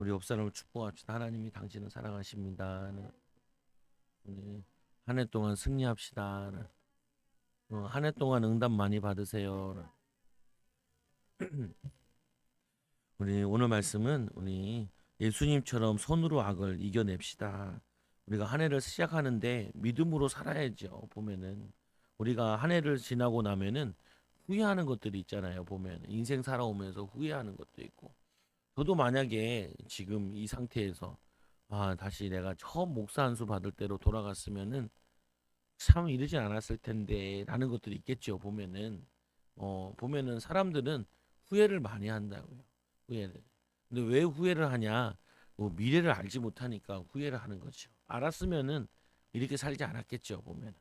우리 옆 사람을 축복합시다. 하나님이 당신을 사랑하십니다. 우리 한 해 동안 승리합시다. 한 해 동안 응답 많이 받으세요. 우리 오늘 말씀은 우리 예수님처럼 손으로 악을 이겨냅시다. 우리가 한 해를 시작하는데 믿음으로 살아야죠. 보면은 우리가 한 해를 지나고 나면은 후회하는 것들이 있잖아요. 보면 인생 살아오면서 후회하는 것도 있고. 저도 만약에 지금 이 상태에서 다시 내가 처음 목사 안수 받을 때로 돌아갔으면은 참 이러지 않았을 텐데라는 것들이 있겠죠. 보면은 사람들은 후회를 많이 한다고요. 후회를. 근데 왜 후회를 하냐? 뭐 미래를 알지 못하니까 후회를 하는 거죠. 알았으면은 이렇게 살지 않았겠죠. 보면.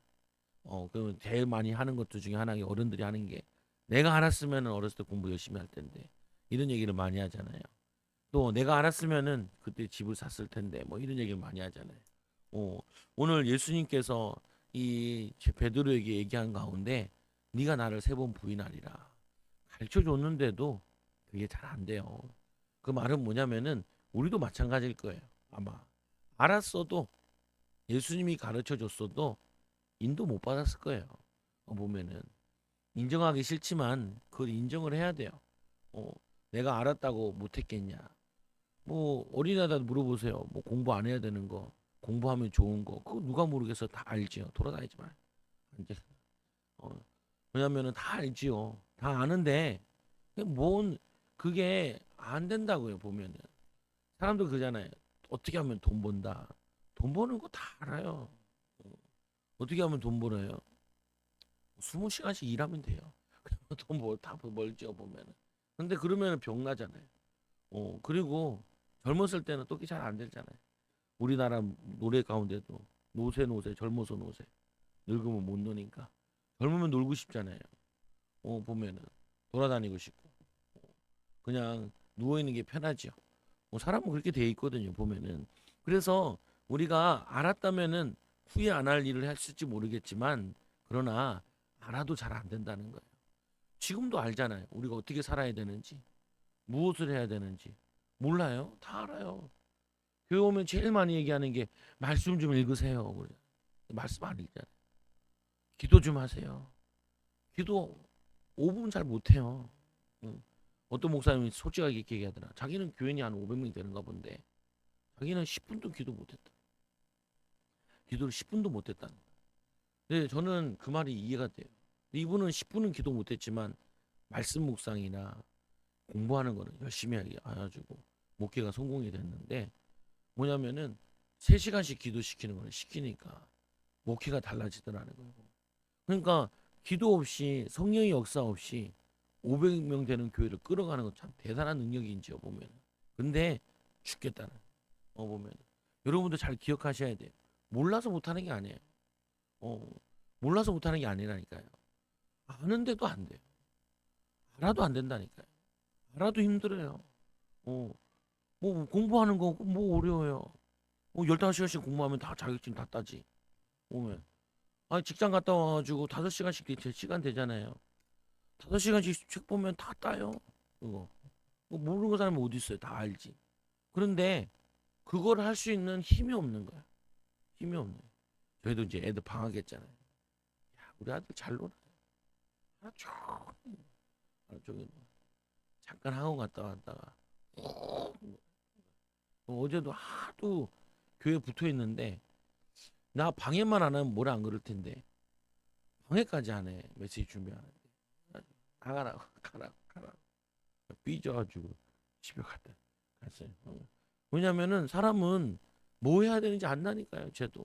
그러면 제일 많이 하는 것들 중에 하나가 어른들이 하는 게 내가 알았으면은 어렸을 때 공부 열심히 할 텐데 이런 얘기를 많이 하잖아요. 또 내가 알았으면은 그때 집을 샀을 텐데 뭐 이런 얘기를 많이 하잖아요. 어, 오늘 예수님께서 이 베드로에게 얘기한 가운데 네가 나를 세 번 부인하리라 가르쳐 줬는데도 그게 잘 안 돼요. 그 말은 뭐냐면은 우리도 마찬가지일 거예요. 아마 알았어도 예수님이 가르쳐 줬어도 인도 못 받았을 거예요. 보면은 인정하기 싫지만 그걸 인정을 해야 돼요. 어, 내가 알았다고 못했겠냐? 뭐 어린애들 물어보세요. 뭐 공부 안 해야 되는 거, 공부하면 좋은 거, 그거 누가 모르겠어. 다 알지요. 돌아다니지 말. 이제 어, 왜냐면은 다 알지요. 다 아는데 뭔 그게 안 된다고요. 보면은 사람들 그러잖아요. 어떻게 하면 돈 번다. 돈 버는 거 다 알아요. 어, 어떻게 하면 돈 벌어요? 20시간씩 일하면 돼요. 돈벌다 벌죠 보면은. 근데 그러면은 병 나잖아요. 그리고 젊었을 때는 또 잘 안 되잖아요. 우리나라 노래 가운데도 노세 노세 젊어서 노세 늙으면 못 노니까 젊으면 놀고 싶잖아요. 보면은 돌아다니고 싶고 그냥 누워 있는 게 편하죠. 사람은 그렇게 돼 있거든요. 보면은 그래서 우리가 알았다면은 후회 안 할 일을 했을지 모르겠지만 그러나 알아도 잘 안 된다는 거예요. 지금도 알잖아요. 우리가 어떻게 살아야 되는지 무엇을 해야 되는지 몰라요. 다 알아요. 교회 오면 제일 많이 얘기하는 게 말씀 좀 읽으세요. 그래. 말씀 안 읽잖아요. 기도 좀 하세요. 기도 5분 잘 못해요. 응. 어떤 목사님이 솔직하게 이렇게 얘기하더라. 자기는 교인이 한 500명 되는가 본데 자기는 10분도 기도 못했다. 기도를 10분도 못했다는 거예요. 네, 저는 그 말이 이해가 돼요. 이분은 10분은 기도 못했지만 말씀 묵상이나 공부하는 거는 열심히 해가지고 목회가 성공이 됐는데 뭐냐면은 3시간씩 기도시키는 걸 시키니까 목회가 달라지더라는 거예요. 그러니까 기도 없이 성령의 역사 없이 500명 되는 교회를 끌어가는 건 참 대단한 능력인지요 보면. 근데 죽겠다는 보면 여러분도 잘 기억하셔야 돼요. 몰라서 못하는 게 아니에요. 어, 몰라서 못하는 게 아니라니까요. 아는데도 안 돼요. 알아도 안 된다니까요. 알아도 힘들어요. 어, 뭐 공부하는 거 뭐 어려워요. 15시간씩 공부하면 다 자격증 다 따지. 오면. 직장 갔다 와가지고 5시간씩 제 시간 되잖아요. 5시간씩 책 보면 다 따요. 그거. 모르는 사람이 어디 있어요. 다 알지. 그런데 그걸 할 수 있는 힘이 없는 거야. 힘이 없는 거야. 저희도 이제 애들 방학했잖아요. 야, 우리 아들 잘 놀아. 하루 종일, 하루 종일. 잠깐 학원 갔다 왔다가 어제도 하도 교회 붙어 있는데 나 방해만 안 하면 뭐라 안 그럴 텐데 방해까지 하네. 메시지 준비하는데. 나가라고 가라고 삐져가지고 집에 갔어요. 왜냐면은 사람은 뭐 해야 되는지 안다니까요. 쟤도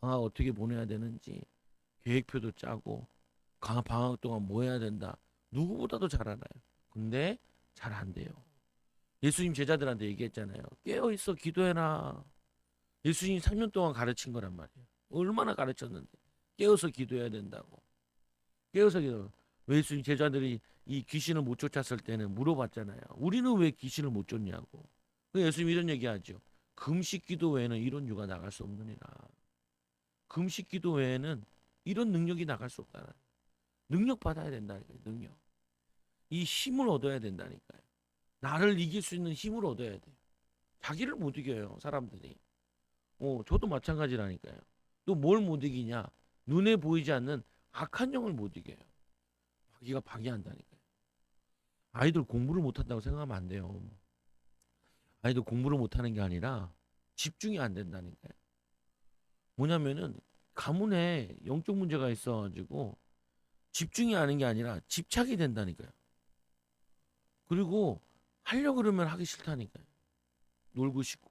방학 어떻게 보내야 되는지 계획표도 짜고 방학 동안 뭐 해야 된다. 누구보다도 잘 알아요. 근데 잘 안 돼요. 예수님 제자들한테 얘기했잖아요. 깨어 있어 기도해라. 예수님 3년 동안 가르친 거란 말이에요. 얼마나 가르쳤는데 깨어서 기도해야 된다고. 깨어서 기도. 왜 예수님 제자들이 이 귀신을 못 쫓았을 때는 물어봤잖아요. 우리는 왜 귀신을 못 쫓냐고. 예수님 이런 얘기하죠. 금식 기도 외에는 이런 유가 나갈 수 없느니라. 금식 기도 외에는 이런 능력이 나갈 수 없다. 능력 받아야 된다니까요. 능력. 이 힘을 얻어야 된다니까요. 나를 이길 수 있는 힘을 얻어야 돼요. 자기를 못 이겨요, 사람들이. 저도 마찬가지라니까요. 또 뭘 못 이기냐? 눈에 보이지 않는 악한 영을 못 이겨요. 자기가 방해한다니까요. 아이들 공부를 못 한다고 생각하면 안 돼요. 아이들 공부를 못 하는 게 아니라 집중이 안 된다니까요. 뭐냐면은 가문에 영적 문제가 있어가지고 집중이 하는 게 아니라 집착이 된다니까요. 그리고 하려 그러면 하기 싫다니까요. 놀고 싶고.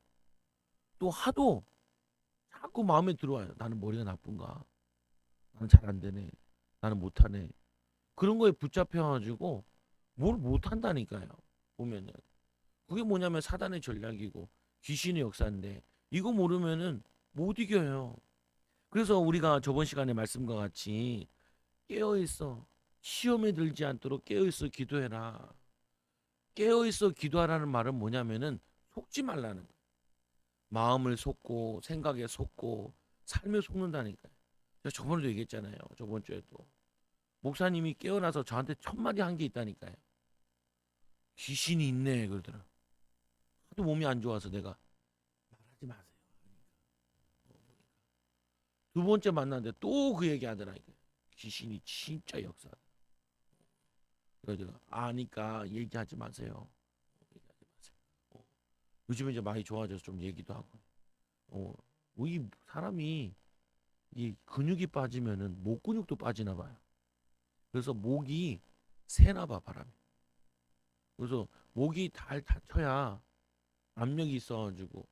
또 하도 자꾸 마음에 들어와요. 나는 머리가 나쁜가? 나는 잘 안 되네. 나는 못하네. 그런 거에 붙잡혀가지고 뭘 못한다니까요. 보면은. 그게 뭐냐면 사단의 전략이고 귀신의 역사인데 이거 모르면은 못 이겨요. 그래서 우리가 저번 시간에 말씀과 같이 깨어있어. 시험에 들지 않도록 깨어있어 기도해라. 깨어있어 기도하라는 말은 뭐냐면은 속지 말라는 거예요. 마음을 속고 생각에 속고 삶에 속는다니까요. 제가 저번에도 얘기했잖아요. 저번 주에도. 목사님이 깨어나서 저한테 첫 마디 한 게 있다니까요. 귀신이 있네 그러더라. 하도 몸이 안 좋아서 내가 말하지 마세요. 두 번째 만났는데 또 그 얘기 하더라니까요. 귀신이 진짜 역사다. 그래서 제가 아니까 얘기하지 마세요. 얘기하지 마세요. 요즘에 이제 많이 좋아져서 좀 얘기도 하고. 어, 이 사람이 이 근육이 빠지면은 목 근육도 빠지나 봐요. 그래서 목이 새나 봐 바람이. 그래서 목이 잘 닫혀야 압력이 있어가지고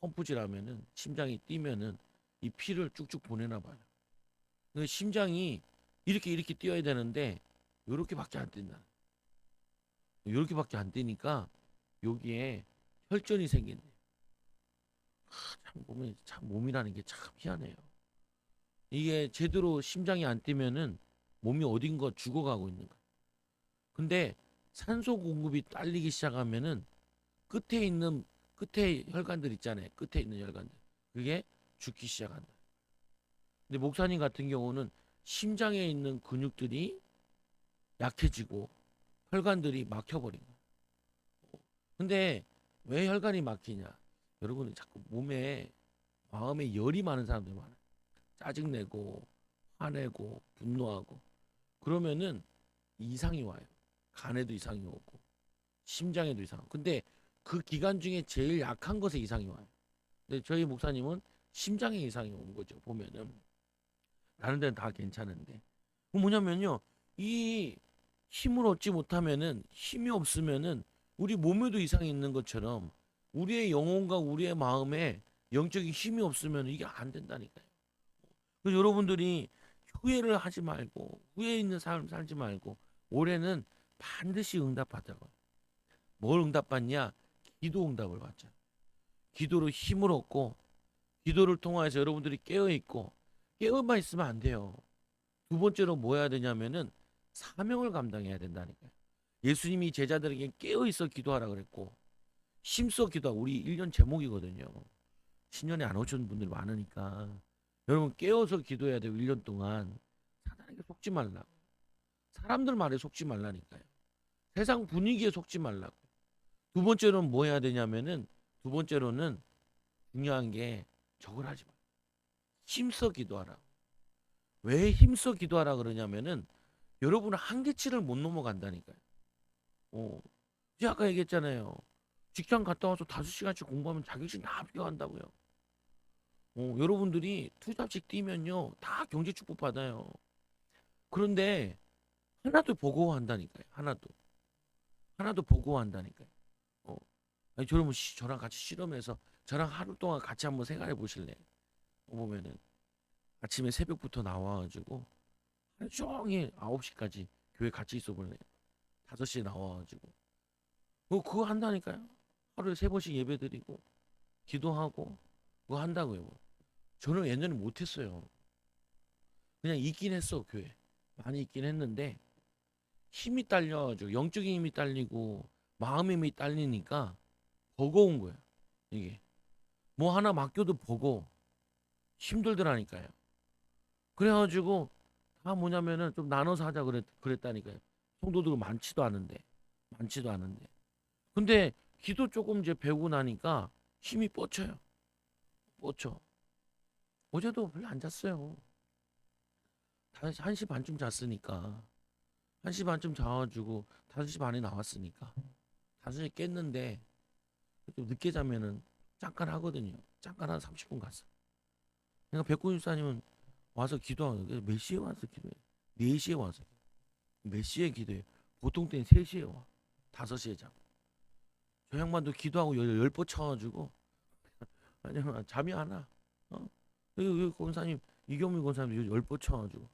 펌프질하면은 심장이 뛰면은 이 피를 쭉쭉 보내나 봐요. 근데 심장이 이렇게 뛰어야 되는데 요렇게밖에 안 뛴다. 요렇게밖에 안 뛰니까 여기에 혈전이 생긴대. 참 보면 참 몸이라는 게 참 희한해요. 이게 제대로 심장이 안 뛰면은 몸이 어딘가 죽어가고 있는 거야. 근데 산소 공급이 딸리기 시작하면은 끝에 있는 끝에 혈관들 있잖아요. 끝에 있는 혈관들. 그게 죽기 시작한다. 근데 목사님 같은 경우는 심장에 있는 근육들이 약해지고 혈관들이 막혀버린 거야. 근데 왜 혈관이 막히냐? 여러분은 자꾸 몸에 마음에 열이 많은 사람들 많아요. 짜증내고 화내고 분노하고 그러면은 이상이 와요. 간에도 이상이 오고 심장에도 이상. 근데 그 기간 중에 제일 약한 것에 이상이 와요. 근데 저희 목사님은 심장에 이상이 온 거죠. 보면은 다른 데는 다 괜찮은데. 뭐냐면요. 이 힘을 얻지 못하면은 힘이 없으면은 우리 몸에도 이상이 있는 것처럼 우리의 영혼과 우리의 마음에 영적인 힘이 없으면 이게 안 된다니까요. 그래서 여러분들이 후회를 하지 말고 후회 있는 삶 살지 말고 올해는 반드시 응답하자고. 뭘 응답받냐? 기도 응답을 받자. 기도로 힘을 얻고 기도를 통해서 여러분들이 깨어 있고 깨어만 있으면 안 돼요. 두 번째로 뭐 해야 되냐면은 사명을 감당해야 된다니까요. 예수님이 제자들에게 깨어 있어 기도하라 그랬고 힘써 기도하 우리 1년 제목이거든요. 신년에 안 오시는 분들이 많으니까 여러분 깨어서 기도해야 돼요. 1년 동안 사단에게 속지 말라. 사람들 말에 속지 말라니까요. 세상 분위기에 속지 말라고. 두 번째로는 뭐 해야 되냐면은 두 번째로는 중요한 게 저걸 하지 마. 힘써 기도하라. 왜 힘써 기도하라 그러냐면은 여러분은 한계치를 못 넘어간다니까요. 어. 제가 아까 얘기했잖아요. 직장 갔다 와서 5시간씩 공부하면 자격증 다 합격한다고요. 여러분들이 투잡식 뛰면요. 다 경제 축복 받아요. 그런데 하나도 버거워한다니까요. 하나도. 하나도 버거워한다니까요. 어. 아니 저러면 저랑 같이 실험해서 저랑 하루 동안 같이 한번 생활해 보실래요? 보면은 아침에 새벽부터 나와가지고 하루 종일 9시까지 교회 같이 있어 볼래요? 5시에 나와가지고 그거 한다니까요. 하루에 3번씩 예배 드리고 기도하고 그거 한다고요. 저는 예전에 못했어요. 그냥 있긴 했어 교회. 많이 있긴 했는데 힘이 딸려가지고 영적인 힘이 딸리고 마음의 힘이 딸리니까 버거운 거야. 이게 뭐 하나 맡겨도 버거워. 힘들더라니까요. 그래가지고 다 뭐냐면은 좀 나눠서 하자 그랬다니까요. 성도들 많지도 않은데. 근데 기도 조금 이제 배우고 나니까 힘이 뻗쳐요. 뻗쳐. 어제도 별로 안 잤어요. 1시 반쯤 잤으니까. 1시 반쯤 자가지고 5시 반에 나왔으니까. 5시에 깼는데 좀 늦게 자면은 잠깐 하거든요. 잠깐 한 30분 갔어. 그러니까 백군 집사님은 와서 기도하고 몇 시에 와서 기도해? 4시에 와서 몇 시에 기도해? 보통 때는 3시에 와. 5시에 자. 저 양반도 기도하고 열번 쳐가지고 아니 잠이 안 와. 어? 여기 권사님 이경민 권사님 10번 쳐가지고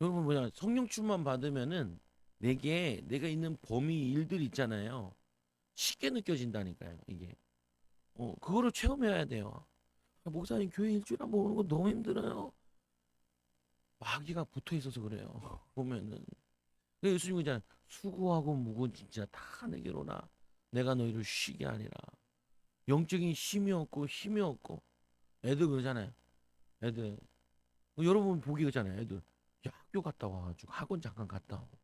여러분 뭐냐 성령 충만 받으면은 내가 있는 범위 일들 있잖아요. 쉽게 느껴진다니까요 이게. 그거를 체험해야 돼요. 목사님 교회 일주일 한번 오는 거 너무 힘들어요. 마귀가 붙어 있어서 그래요. 보면은. 그래서 예수님이 그냥 수고하고 무거운 진짜 다 내게로 나. 내가 너희를 쉬게 아니라. 영적인 힘이 없고 힘이 없고. 애들 그러잖아요. 애들. 여러분 보기 그러잖아요. 애들. 야, 학교 갔다 와가지고 학원 잠깐 갔다 오고.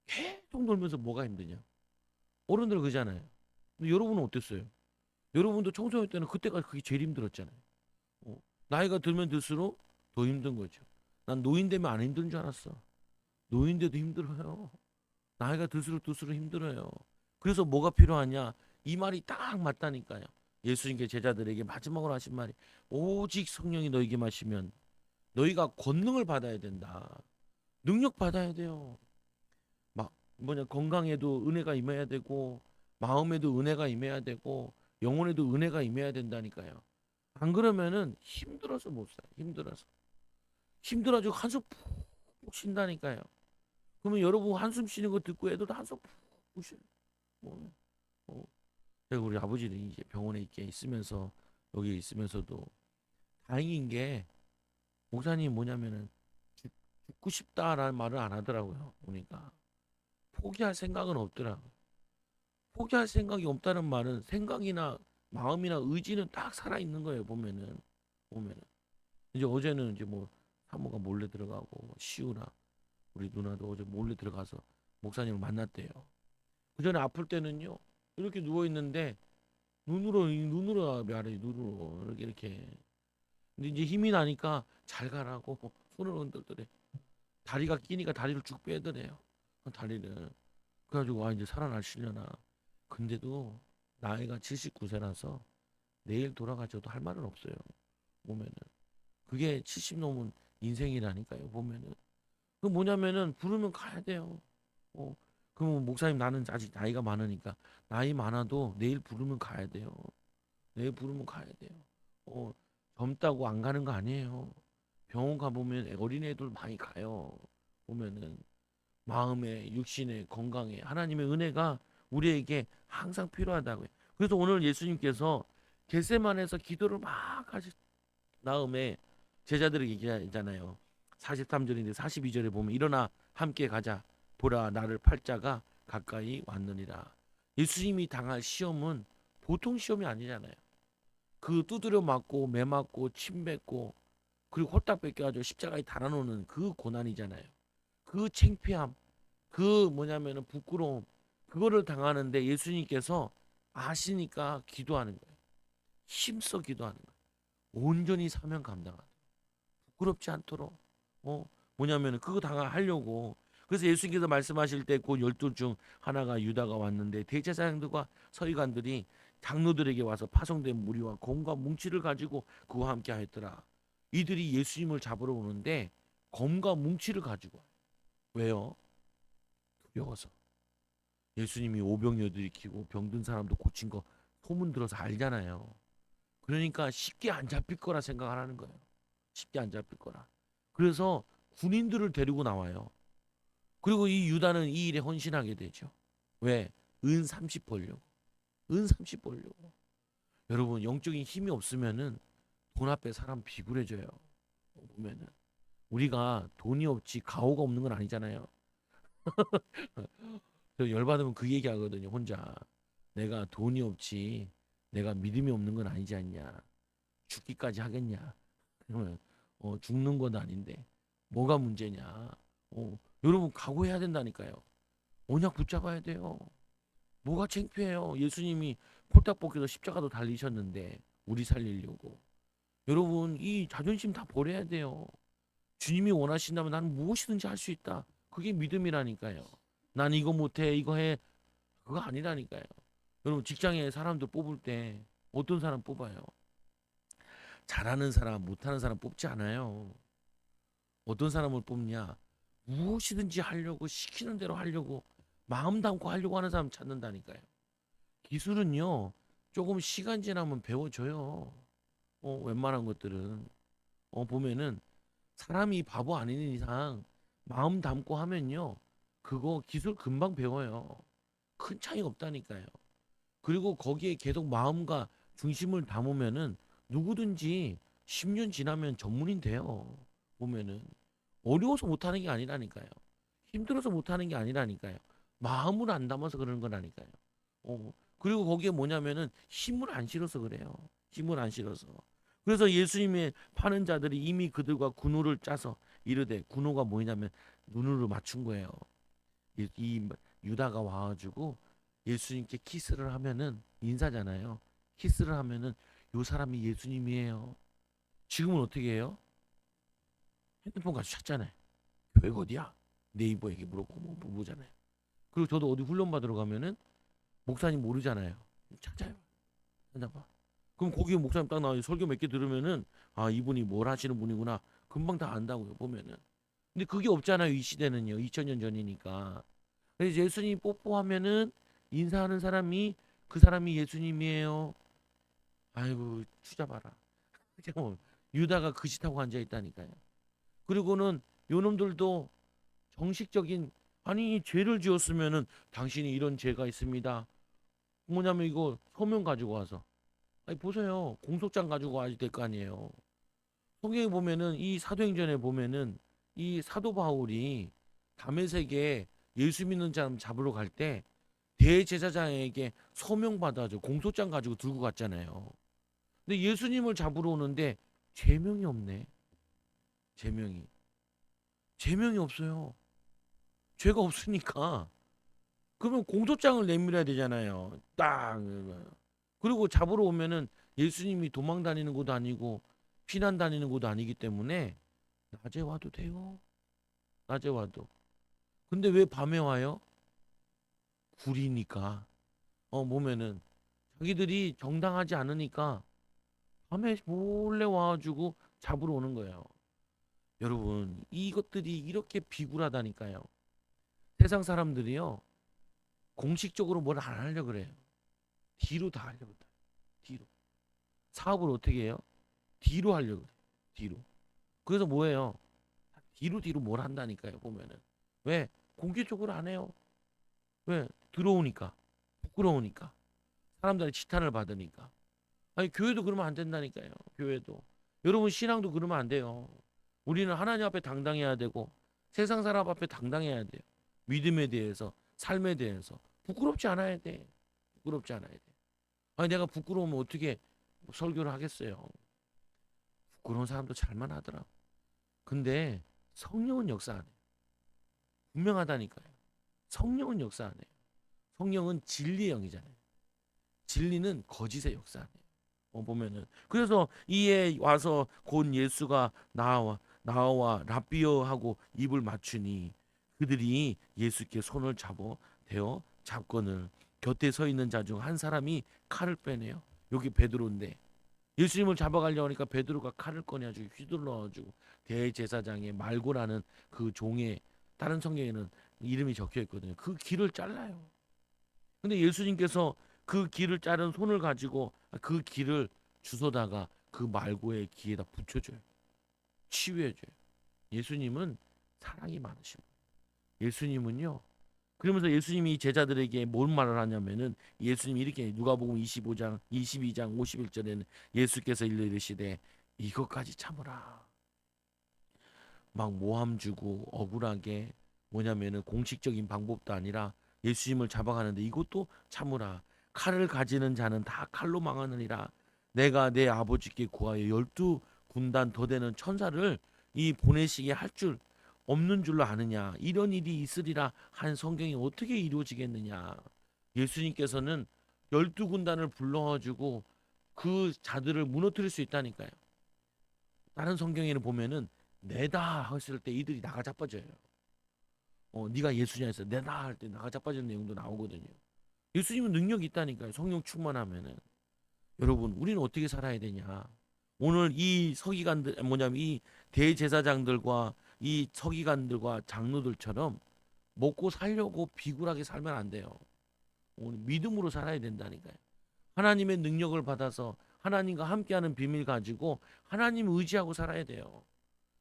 계속 놀면서 뭐가 힘드냐. 어른들 그러잖아요. 근데 여러분은 어땠어요? 여러분도 청소년 때는 그때가 그게 제일 힘들었잖아요. 나이가 들면 들수록 더 힘든 거죠. 난 노인 되면 안 힘든 줄 알았어. 노인돼도 힘들어요. 나이가 들수록 힘들어요. 그래서 뭐가 필요하냐? 이 말이 딱 맞다니까요. 예수님께 제자들에게 마지막으로 하신 말이 오직 성령이 너에게 마시면 너희가 권능을 받아야 된다. 능력 받아야 돼요. 막 건강에도 은혜가 임해야 되고 마음에도 은혜가 임해야 되고 영혼에도 은혜가 임해야 된다니까요. 안 그러면은 힘들어서 못 살아. 힘들어가지고 한숨 푹푹 쉰다니까요. 그러면 여러분 한숨 쉬는 거 듣고 애들도 한숨 푹푹 쉬어. 뭐, 어. 제가 우리 아버지는 이제 병원에 있게 있으면서 여기 있으면서도 다행인 게 목사님 뭐냐면은 죽고 싶다라는 말을 안 하더라고요. 보니까 포기할 생각은 없더라고요. 포기할 생각이 없다는 말은 생각이나 마음이나 의지는 딱 살아 있는 거예요. 보면은 이제 어제는 이제 뭐 사모가 몰래 들어가고 뭐 시우나 우리 누나도 어제 몰래 들어가서 목사님을 만났대요. 그 전에 아플 때는요 이렇게 누워 있는데 눈으로 말해 눈으로 이렇게 근데 이제 힘이 나니까 잘 가라고 손을 흔들더래. 다리가 끼니까 다리를 쭉 빼더래요. 다리를 그래가지고 아 이제 살아나시려나. 근데도 나이가 79세라서 내일 돌아가셔도 할 말은 없어요. 보면은 그게 70 넘은 인생이라니까요. 보면은 그 뭐냐면은 부르면 가야 돼요. 어, 그러면 목사님 나는 아직 나이가 많으니까 나이 많아도 내일 부르면 가야 돼요. 내일 부르면 가야 돼요. 어, 젊다고 안 가는 거 아니에요. 병원 가보면 어린애들 많이 가요. 보면은 마음에 육신에 건강에 하나님의 은혜가 우리에게 항상 필요하다고요. 그래서 오늘 예수님께서 겟세마네에서 기도를 막 하신 다음에 제자들에게 얘기하잖아요. 43절인데 42절에 보면 일어나 함께 가자. 보라 나를 팔자가 가까이 왔느니라. 예수님이 당할 시험은 보통 시험이 아니잖아요. 그 두드려 맞고 매 맞고 침 뱉고 그리고 홀딱 뺏겨가지고 십자가에 달아놓는 그 고난이잖아요. 그 창피함, 그 뭐냐면은 부끄러움, 그거를 당하는데 예수님께서 아시니까 기도하는 거예요. 힘써 기도하는 거예요. 온전히 사명 감당하는. 부끄럽지 않도록. 뭐냐면은 그거 당하려고. 그래서 예수님께서 말씀하실 때 그 12중 하나가 유다가 왔는데 대제사장들과 서기관들이 장로들에게 와서 파송된 무리와 검과 뭉치를 가지고 그와 함께 하였더라. 이들이 예수님을 잡으러 오는데 검과 뭉치를 가지고 와요. 왜요? 두려워서. 예수님이 오병이어도 일으키고 병든 사람도 고친 거 소문 들어서 알잖아요. 그러니까 쉽게 안 잡힐 거라 생각하는 거예요. 쉽게 안 잡힐 거라. 그래서 군인들을 데리고 나와요. 그리고 이 유다는 이 일에 헌신하게 되죠. 왜? 은 30 벌려고. 은 30 벌려고. 여러분 영적인 힘이 없으면은 돈 앞에 사람 비굴해져요. 보면은 우리가 돈이 없지 가오가 없는 건 아니잖아요. 저 열받으면 그 얘기하거든요. 혼자. 내가 돈이 없지 내가 믿음이 없는 건 아니지 않냐. 죽기까지 하겠냐. 그러면 죽는 건 아닌데 뭐가 문제냐. 여러분 각오해야 된다니까요. 언약 붙잡아야 돼요. 뭐가 창피해요. 예수님이 폴딱 벗겨서 십자가도 달리셨는데 우리 살리려고. 여러분, 이 자존심 다 버려야 돼요. 주님이 원하신다면 나는 무엇이든지 할 수 있다. 그게 믿음이라니까요. 난 이거 못해, 이거 해. 그거 아니라니까요. 여러분, 직장에 사람들 뽑을 때 어떤 사람 뽑아요? 잘하는 사람, 못하는 사람 뽑지 않아요. 어떤 사람을 뽑냐? 무엇이든지 하려고, 시키는 대로 하려고, 마음 담고 하려고 하는 사람 찾는다니까요. 기술은요, 조금 시간 지나면 배워져요. 웬만한 것들은. 보면은 사람이 바보 아닌 이상 마음 담고 하면요, 그거 기술 금방 배워요. 큰 차이 없다니까요. 그리고 거기에 계속 마음과 중심을 담으면은 누구든지 10년 지나면 전문인 돼요. 보면은 어려워서 못하는 게 아니라니까요. 힘들어서 못하는 게 아니라니까요. 마음을 안 담아서 그러는 거라니까요. 그리고 거기에 뭐냐면은 힘을 안 실어서 그래요. 힘을 안 실어서. 그래서 예수님의 파는 자들이 이미 그들과 군호를 짜서 이르되, 군호가 뭐냐면 눈으로 맞춘 거예요. 이 유다가 와가지고 예수님께 키스를 하면은 인사잖아요. 키스를 하면은 요 사람이 예수님이에요. 지금은 어떻게 해요? 핸드폰 가서 찾잖아요. 교회가 어디야? 네이버에게 물어보고 뭐 보잖아요. 그리고 저도 어디 훈련 받으러 가면은 목사님 모르잖아요. 찾아요. 찾아봐. 그럼 거기 목사님 딱 나와 설교 몇 개 들으면은 아, 이분이 뭘 하시는 분이구나. 금방 다 안다고요, 보면은. 근데 그게 없잖아요, 이 시대는요. 2000년 전이니까. 그래서 예수님 뽀뽀하면은 인사하는 사람이 그 사람이 예수님이에요. 아이고, 투잡아라. 뭐 유다가 그 짓하고 앉아 있다니까요. 그리고는 요놈들도 정식적인, 아니 죄를 지었으면은 당신이 이런 죄가 있습니다. 뭐냐면 이거 서명 가지고 와서, 아니 보세요, 공소장 가지고 와야 될 거 아니에요. 성경에 보면은 이 사도행전에 보면은 이 사도 바울이 다메섹에 예수 믿는 사람 잡으러 갈 때 대제사장에게 서명 받아줘 공소장 가지고 들고 갔잖아요. 근데 예수님을 잡으러 오는데 제명이 없네. 제명이 제명이 없어요. 죄가 없으니까. 그러면 공소장을 내밀어야 되잖아요. 딱. 그리고 잡으러 오면은 예수님이 도망 다니는 곳도 아니고 피난 다니는 곳도 아니기 때문에 낮에 와도 돼요. 낮에 와도. 근데 왜 밤에 와요? 구리니까. 보면은 자기들이 정당하지 않으니까 밤에 몰래 와가지고 잡으러 오는 거예요. 여러분, 이것들이 이렇게 비굴하다니까요. 세상 사람들이요, 공식적으로 뭘 안 하려고 그래요. 뒤로 다 하려고 그래요. 뒤로. 사업을 어떻게 해요? 뒤로 하려고 그래요. 뒤로. 그래서 뭐예요? 뒤로 뭘 한다니까요, 보면은. 왜? 공개적으로 안 해요. 왜? 들어오니까. 부끄러우니까. 사람들의 지탄을 받으니까. 아니, 교회도 그러면 안 된다니까요. 교회도. 여러분, 신앙도 그러면 안 돼요. 우리는 하나님 앞에 당당해야 되고 세상 사람 앞에 당당해야 돼요. 믿음에 대해서, 삶에 대해서 부끄럽지 않아야 돼. 부끄럽지 않아야 돼. 아니, 내가 부끄러우면 어떻게 설교를 하겠어요. 부끄러운 사람도 잘만 하더라. 근데 성령은 역사 안 해요. 분명하다니까요. 성령은 역사 안 해요. 성령은 진리의 영이잖아요. 진리는 거짓의 역사 안 해요. 보면은 그래서 이에 와서 곧 예수가 나와 라비어 하고 입을 맞추니 그들이 예수께 손을 잡어 대어 잡건을 곁에 서 있는 자 중 한 사람이 칼을 빼내요. 여기 베드로인데 예수님을 잡아가려고 하니까 베드로가 칼을 꺼내가지고 휘둘러가지고 대제사장의 말고라는 그 종의, 다른 성경에는 이름이 적혀 있거든요. 그 길을 잘라요. 근데 예수님께서 그 길을 자른 손을 가지고 그 길을 주워다가 그 말고의 귀에다 붙여줘요. 치유해줘요. 예수님은 사랑이 많으신 분이에요. 예수님은요. 그러면서 예수님이 제자들에게 뭔 말을 하냐면은 예수님이 이렇게 누가복음 25장, 22장, 51절에는 예수께서 이르시되 이것까지 참으라. 막 모함 주고 억울하게 뭐냐면은 공식적인 방법도 아니라 예수님을 잡아가는데 이것도 참으라. 칼을 가지는 자는 다 칼로 망하느니라. 내가 내 아버지께 구하여 12군단 더 되는 천사를 이 보내시게 할 줄 없는 줄로 아느냐. 이런 일이 있으리라 한 성경이 어떻게 이루어지겠느냐. 예수님께서는 열두 군단을 불러가지고 그 자들을 무너뜨릴 수 있다니까요. 다른 성경에는 보면은 내다 했을 때 이들이 나가 자빠져요. 네가 예수냐 했어. 내다 할 때 나가 자빠지는 내용도 나오거든요. 예수님은 능력이 있다니까요. 성령 충만하면은. 여러분, 우리는 어떻게 살아야 되냐? 오늘 이 서기관들 뭐냐면 이 대제사장들과 이 서기관들과 장로들처럼 먹고 살려고 비굴하게 살면 안 돼요. 오늘 믿음으로 살아야 된다니까요. 하나님의 능력을 받아서 하나님과 함께하는 비밀 가지고 하나님 의지하고 살아야 돼요.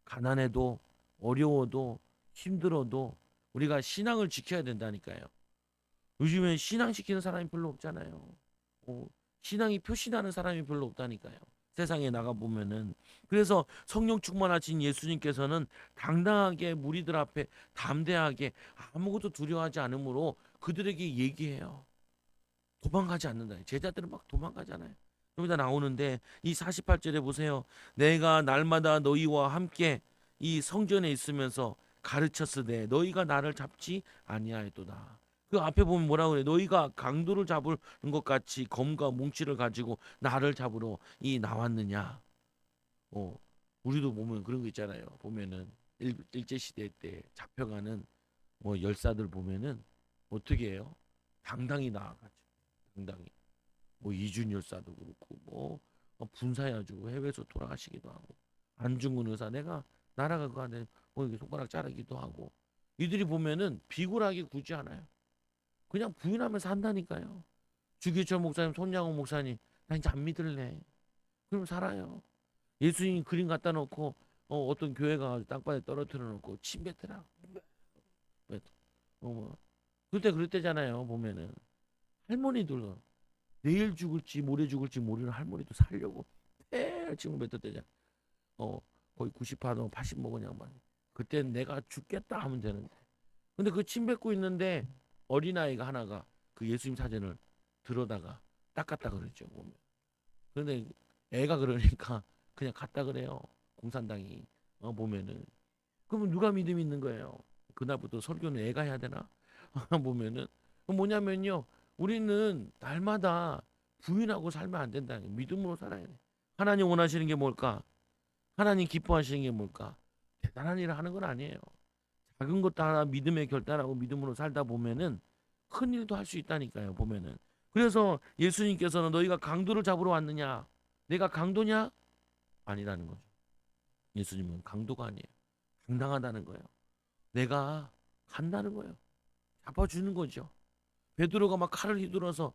가난해도 어려워도 힘들어도 우리가 신앙을 지켜야 된다니까요. 요즘엔 신앙 지키는 사람이 별로 없잖아요. 어, 신앙이 표시나는 사람이 별로 없다니까요. 세상에 나가 보면은. 그래서 성령 충만하신 예수님께서는 당당하게 무리들 앞에 담대하게 아무것도 두려워하지 않으므로 그들에게 얘기해요. 도망가지 않는다. 제자들은 막 도망가잖아요. 여기다 나오는데 이 48절에 보세요. 내가 날마다 너희와 함께 이 성전에 있으면서 가르쳤으되 너희가 나를 잡지 아니하였도다. 그 앞에 보면 뭐라고 그래? 너희가 강도를 잡을 것 같이 검과 뭉치를 가지고 나를 잡으러 이 나왔느냐? 우리도 보면 그런 거 있잖아요. 보면은 일제 시대 때 잡혀가는 뭐 열사들 보면은 어떻게 해요? 당당히 나아가죠. 당당히. 뭐 이준 열사도 그렇고 뭐 분사해가지고 해외에서 돌아가시기도 하고 안중근 의사 내가 나라가 그 안에 뭐 이렇게 손가락 자르기도 하고 이들이 보면은 비굴하게 굴지 않아요. 그냥 부인하면서 한다니까요. 주기철 목사님, 손양호 목사님 나 이제 안 믿을래. 그럼 살아요. 예수님 그림 갖다 놓고 어떤 교회가 땅바닥에 떨어뜨려 놓고 침 뱉으라. 뭐 그때 그럴 때잖아요. 보면은 할머니들 내일 죽을지 모레 죽을지 모르는 할머니도 살려고 지금 몇 대잖아. 어 거의 90파도 80 먹은 양반. 그때 내가 죽겠다 하면 되는데. 근데 그 침 뱉고 있는데 어린아이가 하나가 그 예수님 사진을 들어다가 닦았다 그러죠. 보면. 그런데 애가 그러니까 그냥 갔다 그래요. 공산당이 보면은. 그러면 누가 믿음이 있는 거예요? 그날부터 설교는 애가 해야 되나? 보면은 뭐냐면요. 우리는 날마다 부인하고 살면 안 된다. 믿음으로 살아야 돼. 하나님 원하시는 게 뭘까? 하나님 기뻐하시는 게 뭘까? 대단한 일을 하는 건 아니에요. 작은 것도 하나 믿음에 결단하고 믿음으로 살다 보면은 큰 일도 할 수 있다니까요. 보면은. 그래서 예수님께서는 너희가 강도를 잡으러 왔느냐? 내가 강도냐? 아니라는 거죠. 예수님은 강도가 아니에요. 당당하다는 거예요. 내가 간다는 거예요. 잡아주는 거죠. 베드로가 막 칼을 휘둘러서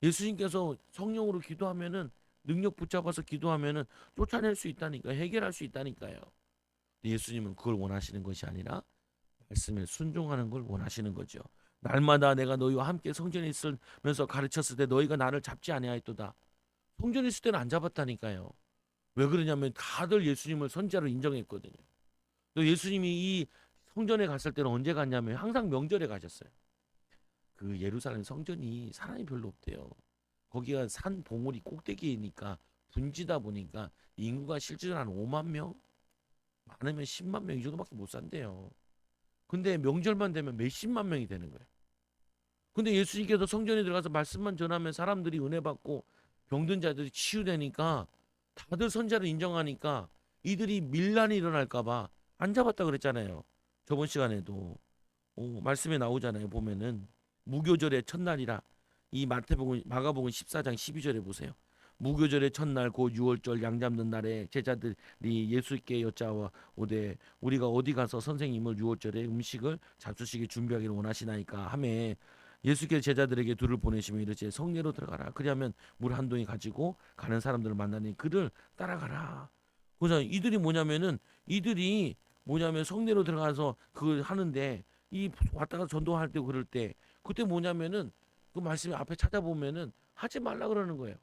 예수님께서 성령으로 기도하면은 능력 붙잡아서 기도하면은 쫓아낼 수 있다니까 해결할 수 있다니까요. 예수님은 그걸 원하시는 것이 아니라 말씀에 순종하는 걸 원하시는 거죠. 날마다 내가 너희와 함께 성전에 있으면서 가르쳤을 때 너희가 나를 잡지 아니하였도다. 성전에 있을 때는 안 잡았다니까요. 왜 그러냐면 다들 예수님을 선지자로 인정했거든요. 또 예수님이 이 성전에 갔을 때는 언제 갔냐면 항상 명절에 가셨어요. 그 예루살렘 성전이 사람이 별로 없대요. 거기가 산 봉우리 꼭대기니까 분지다 보니까 인구가 실제로 한 5만 명, 많으면 10만 명 이 정도밖에 못 산대요. 근데 명절만 되면 몇십만 명이 되는 거예요. 근데 예수님께서 성전에 들어가서 말씀만 전하면 사람들이 은혜 받고 병든 자들이 치유되니까 다들 선자를 인정하니까 이들이 밀란이 일어날까 봐 안 잡았다 그랬잖아요. 저번 시간에도 말씀에 나오잖아요. 보면은 무교절의 첫날이라 이 마가복음 14장 12절에 보세요. 무교절의 첫날 곧 6월절 양 잡는 날에 제자들이 예수께 여짜와 오되 우리가 어디 가서 선생님을 6월절에 음식을 잡수시게 준비하기를 원하시나이까 하매 예수께서 제자들에게 둘을 보내시며 이르시되 성내로 들어가라. 그리하면 물 한 동이 가지고 가는 사람들을 만나니 그를 따라가라. 그래서 이들이 뭐냐면 성내로 들어가서 그걸 하는데 이 왔다가 전도할 때 그럴 때 그때 뭐냐면은 그 말씀이 앞에 찾아보면은 하지 말라 그러는 거예요.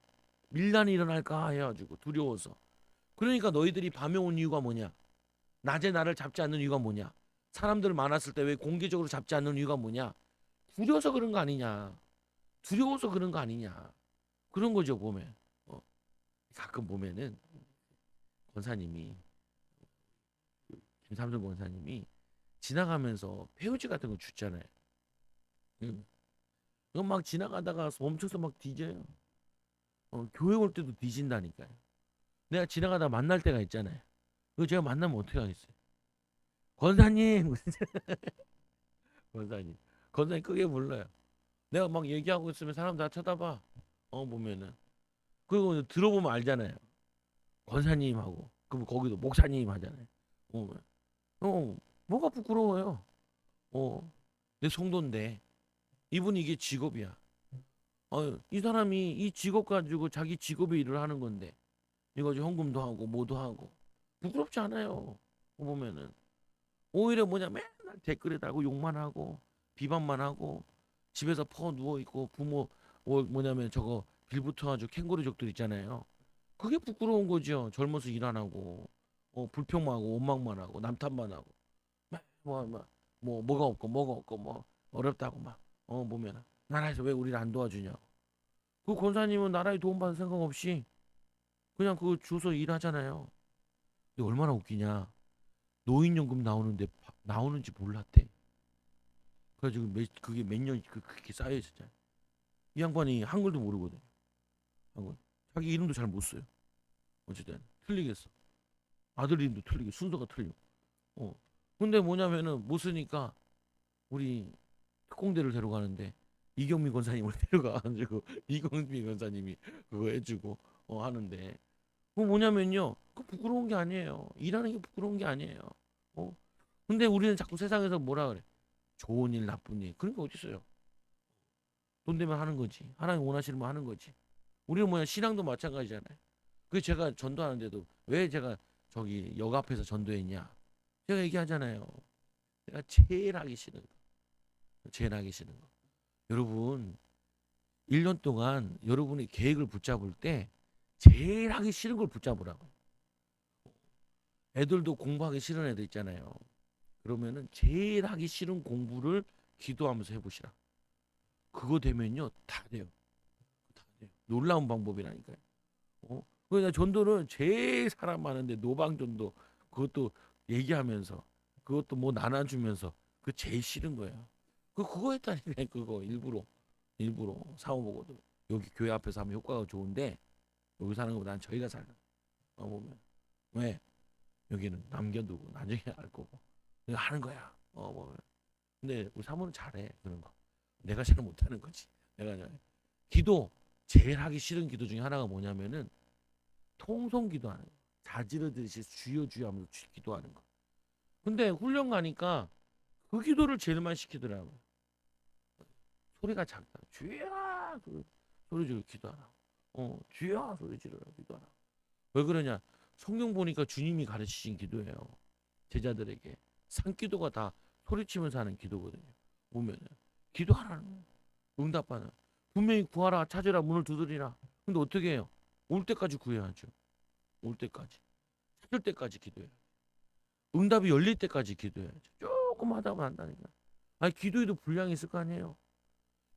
밀란이 일어날까 해가지고 두려워서. 그러니까 너희들이 밤에 온 이유가 뭐냐? 낮에 나를 잡지 않는 이유가 뭐냐? 사람들 많았을 때 왜 공개적으로 잡지 않는 이유가 뭐냐? 두려워서 그런 거 아니냐? 두려워서 그런 거 아니냐? 그런 거죠 보면. 가끔 보면은 권사님이 김삼순 권사님이 지나가면서 페우지 같은 거 주잖아요. 응. 그거 막 지나가다가 멈춰서 막 뒤져요. 교회 올 때도 뒤진다니까요. 내가 지나가다 만날 때가 있잖아요. 그거 제가 만나면 어떻게 하겠어요? 권사님, 권사님, 권사님 크게 불러요. 내가 막 얘기하고 있으면 사람 다 쳐다봐. 보면은. 그리고 들어보면 알잖아요. 권사님 하고. 그럼 거기도 목사님 하잖아요. 어, 뭐가 부끄러워요? 내 성도인데. 이분이 이게 직업이야. 이 사람이 이 직업 가지고 자기 직업의 일을 하는 건데. 이거 헌금도 하고 뭐도 하고. 부끄럽지 않아요. 보면은. 오히려 뭐냐 맨날 댓글에 달고 욕만 하고 비방만 하고 집에서 퍼 누워 있고 부모 뭐냐면 저거 빌붙어가지고 캥거루족들 있잖아요. 그게 부끄러운 거죠. 젊어서 일 안 하고 불평만 하고 원망만 하고 남탓만 하고 뭐가 없고 뭐가 없고 뭐 어렵다고 막 보면 나라에서 왜 우리를 안 도와주냐고. 그 권사님은 나라에 도움받을 생각 없이 그냥 그 주소 일하잖아요. 근데 얼마나 웃기냐. 노인연금 나오는데 나오는지 몰랐대. 그래가지고 그게 몇 년 그렇게 쌓여 있었잖아요. 이 양반이 한글도 모르거든. 한글. 자기 이름도 잘 못 써요. 어쨌든 틀리겠어. 아들 이름도 틀리고 순서가 틀려. 어. 근데 뭐냐면은 못 쓰니까 우리 특공대를 데려가는데 이경미 권사님을 데려가가지고 이경미 권사님이 그거 해주고 하는데 그 뭐냐면요. 그 부끄러운 게 아니에요. 일하는 게 부끄러운 게 아니에요. 어. 근데 우리는 자꾸 세상에서 뭐라 그래? 좋은 일, 나쁜 일. 그런 게 어디 있어요? 돈 되면 하는 거지. 하나님 원하시는 거 하는 거지. 우리는 뭐냐 신앙도 마찬가지잖아요. 그 제가 전도하는데도 왜 제가 저기 역 앞에서 전도했냐? 제가 얘기하잖아요. 내가 제일 하기 싫은 거. 제일 하기 싫은 거. 여러분 1년 동안 여러분이 계획을 붙잡을 때 제일 하기 싫은 걸 붙잡으라고. 애들도 공부하기 싫은 애들 있잖아요. 그러면은 제일 하기 싫은 공부를 기도하면서 해보시라. 그거 되면요 다 돼요. 다 돼요. 놀라운 방법이라니까요. 그러니까 전도는 제일 사람 많은데 노방전도 그것도 얘기하면서 그것도 뭐 나눠주면서 그 제일 싫은 거예요. 그거 했다니까 그거 일부러 사오보고도 여기 교회 앞에서 하면 효과가 좋은데 여기 사는 것보다 난 저희가 살아. 보면 왜 여기는 남겨두고 나중에 알 거고 내가 하는 거야. 보면 근데 우리 사모는 잘해 그런 거. 내가 잘 못하는 거지. 내가 잘 기도 제일 하기 싫은 기도 중에 하나가 뭐냐면은 통성 기도하는 거. 자지러듯이 주여 주여 하면서 기도하는 거. 근데 훈련 가니까 그 기도를 제일 많이 시키더라고요. 소리가 작다. 주여 소리 지르 기도하라. 주여 소리 지르라 기도하라. 왜 그러냐? 성경 보니까 주님이 가르치신 기도예요. 제자들에게 산기도가 다 소리치면서 하는 기도거든요. 보면은 기도하라는 거예요. 응답하는. 분명히 구하라 찾으라 문을 두드리라. 근데 어떻게 해요? 올 때까지 구해야죠. 올 때까지. 찾을 때까지 기도해요. 응답이 열릴 때까지 기도해야죠. 조금 하다 보면 한다니까. 아니 기도에도 분량이 있을 거 아니에요.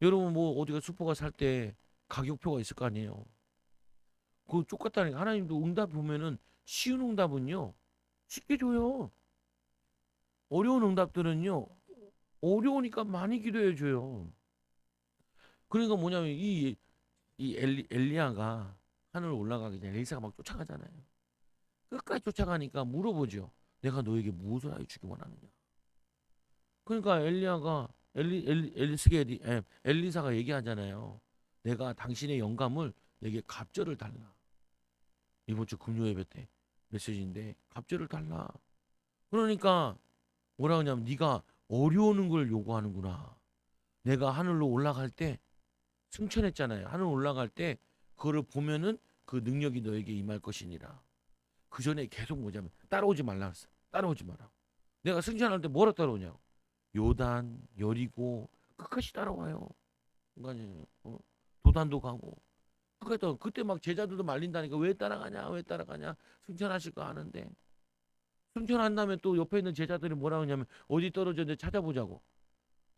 여러분 뭐 어디가 슈퍼가 살 때 가격표가 있을 거 아니에요. 그거 똑같다니까. 하나님도 응답 보면은 쉬운 응답은요 쉽게 줘요. 어려운 응답들은요 어려우니까 많이 기도해 줘요. 그러니까 뭐냐면 이 엘리야가 하늘 올라가기 전에 엘리사가 막 쫓아가잖아요. 끝까지 쫓아가니까 물어보죠. 내가 너에게 무엇을 하여 주기 원하느냐. 그러니까 엘리야가 엘리사가 얘기하잖아요. 내가 당신의 영감을 내게 갑절을 달라. 이번 주 금요 예배 때 메시지인데 갑절을 달라. 그러니까 뭐라 하냐면 네가 어려우는 걸 요구하는구나. 내가 하늘로 올라갈 때 승천했잖아요. 하늘 올라갈 때 그거를 보면은 그 능력이 너에게 임할 것이니라. 그 전에 계속 뭐냐면 따라오지 말라 했어. 따라오지 마라. 내가 승천할 때 뭐라 따라오냐고. 요단, 여리고 끝까지 따라와요. 인간이 도단도 가고. 그때 막 제자들도 말린다니까 왜 따라가냐, 왜 따라가냐. 승천하실 거 아는데. 승천한 다음에 또 옆에 있는 제자들이 뭐라 하냐면 어디 떨어졌는데 찾아보자고.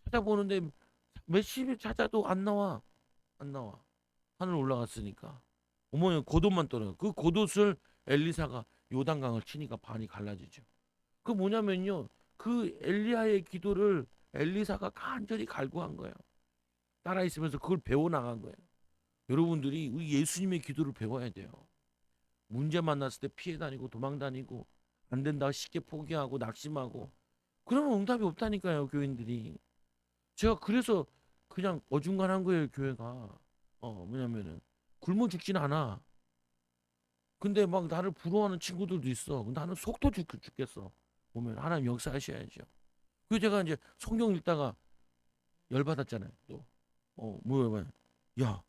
찾아보는데 몇십일 찾아도 안 나와. 안 나와. 하늘 올라갔으니까. 어머니 겉옷만 떨어요. 그 겉옷을 엘리사가 요단강을 치니까 반이 갈라지죠. 그 뭐냐면요. 그 엘리야의 기도를 엘리사가 간절히 갈구한 거예요. 따라 있으면서 그걸 배워 나간 거예요. 여러분들이 우리 예수님의 기도를 배워야 돼요. 문제 만났을 때 피해 다니고 도망 다니고 안 된다 쉽게 포기하고 낙심하고 그러면 응답이 없다니까요, 교인들이. 제가 그래서 그냥 어중간한 거예요, 교회가. 뭐냐면은 굶어 죽진 않아. 근데 막 나를 부러워하는 친구들도 있어. 나는 속도 죽겠어. 보면 하나님 역사하셔야죠. 그래서 제가 이제 성경 읽다가 열받았잖아요. 또 뭐야, 야,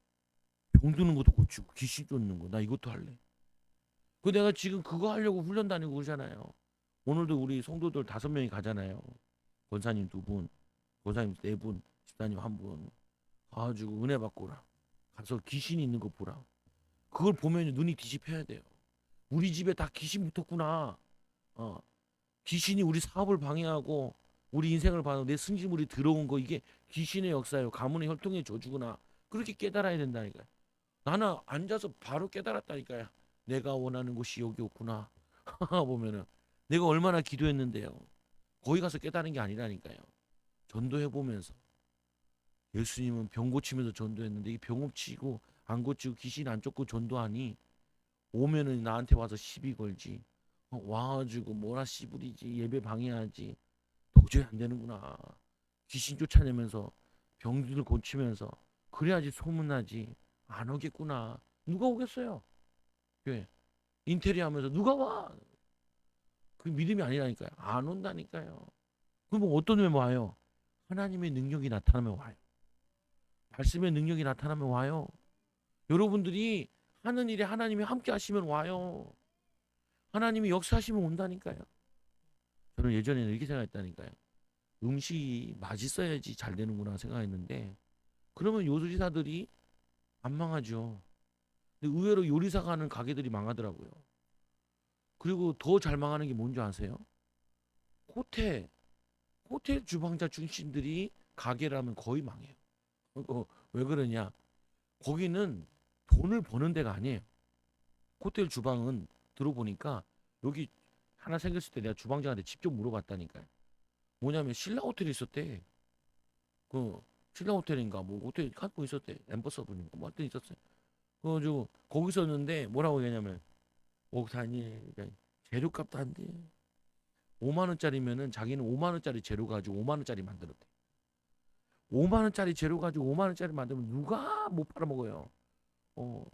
병드는 것도 고치고 귀신 쫓는 거 나 이것도 할래. 그 내가 지금 그거 하려고 훈련 다니고 그러잖아요. 오늘도 우리 성도들 5명이 가잖아요. 권사님 2분, 권사님 4분, 집사님 1분 가가지고 은혜 받고 오라. 가서 귀신이 있는 거 보라. 그걸 보면 눈이 뒤집혀야 돼요. 우리 집에 다 귀신 붙었구나. 어, 귀신이 우리 사업을 방해하고 우리 인생을 방해하고 내 승질물이 들어온 거 이게 귀신의 역사예요. 가문의 혈통의 저주구나. 그렇게 깨달아야 된다니까요. 나는 앉아서 바로 깨달았다니까요. 내가 원하는 곳이 여기였구나. 보면은 내가 얼마나 기도했는데요. 거기 가서 깨달은 게 아니라니까요. 전도해 보면서 예수님은 병 고치면서 전도했는데 이 병 고치고 안 고치고 귀신 안 쫓고 전도하니 오면은 나한테 와서 시비 걸지. 와가지고 뭐라 씨부리지 예배 방해하지. 도저히 안 되는구나. 귀신 쫓아내면서 병들을 고치면서 그래야지 소문나지. 안 오겠구나. 누가 오겠어요? 교회 인테리어 하면서 누가 와? 그 믿음이 아니라니까요. 안 온다니까요. 그럼 어떤 왜 와요? 하나님의 능력이 나타나면 와요. 말씀의 능력이 나타나면 와요. 여러분들이 하는 일에 하나님이 함께 하시면 와요. 하나님이 역사하시면 온다니까요. 저는 예전에는 이렇게 생각했다니까요. 음식이 맛있어야지 잘 되는구나 생각했는데 그러면 요리사들이 안 망하죠. 근데 의외로 요리사가 하는 가게들이 망하더라고요. 그리고 더 잘 망하는 게 뭔지 아세요? 호텔, 호텔 주방자 출신들이 가게를 하면 거의 망해요. 왜 그러냐? 거기는 돈을 버는 데가 아니에요. 호텔 주방은 들어보니까 여기 하나 생겼을 때 내가 주방장한테 직접 물어봤다니까요. 뭐냐면 신라 호텔이 있었대. 그 신라 호텔인가 뭐 호텔 갖고 있었대. 엠버서블인가 뭐 하여튼 있었어요. 그래가지고 거기 있었는데 뭐라고 얘기하냐면 목사님 그러니까 재료값도 안 돼. 5만 원짜리면은 자기는 5만 원짜리 재료 가지고 5만 원짜리 만들었대. 5만 원짜리 재료 가지고 5만 원짜리 만들면 누가 못 팔아먹어요. 어.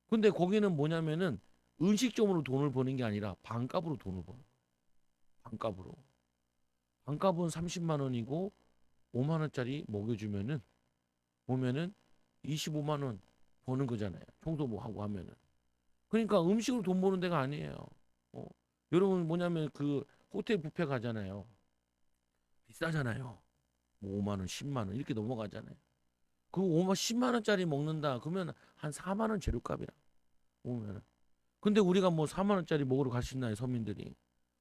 근데 거기는 뭐냐면은 음식점으로 돈을 버는 게 아니라 반값으로 돈을 벌어. 반값으로. 반값은 30만 원이고 5만 원짜리 먹여주면은 보면은 25만 원 버는 거잖아요. 청소 뭐 하고 하면은. 그러니까 음식으로 돈 버는 데가 아니에요. 어. 여러분 뭐냐면 그 호텔 뷔페 가잖아요. 비싸잖아요. 뭐 5만 원, 10만 원 이렇게 넘어가잖아요. 그 5만 10만 원짜리 먹는다. 그러면 한 4만 원 재료값이라. 보면은. 근데 우리가 뭐 4만 원짜리 먹으러 갈 수 있나요, 서민들이?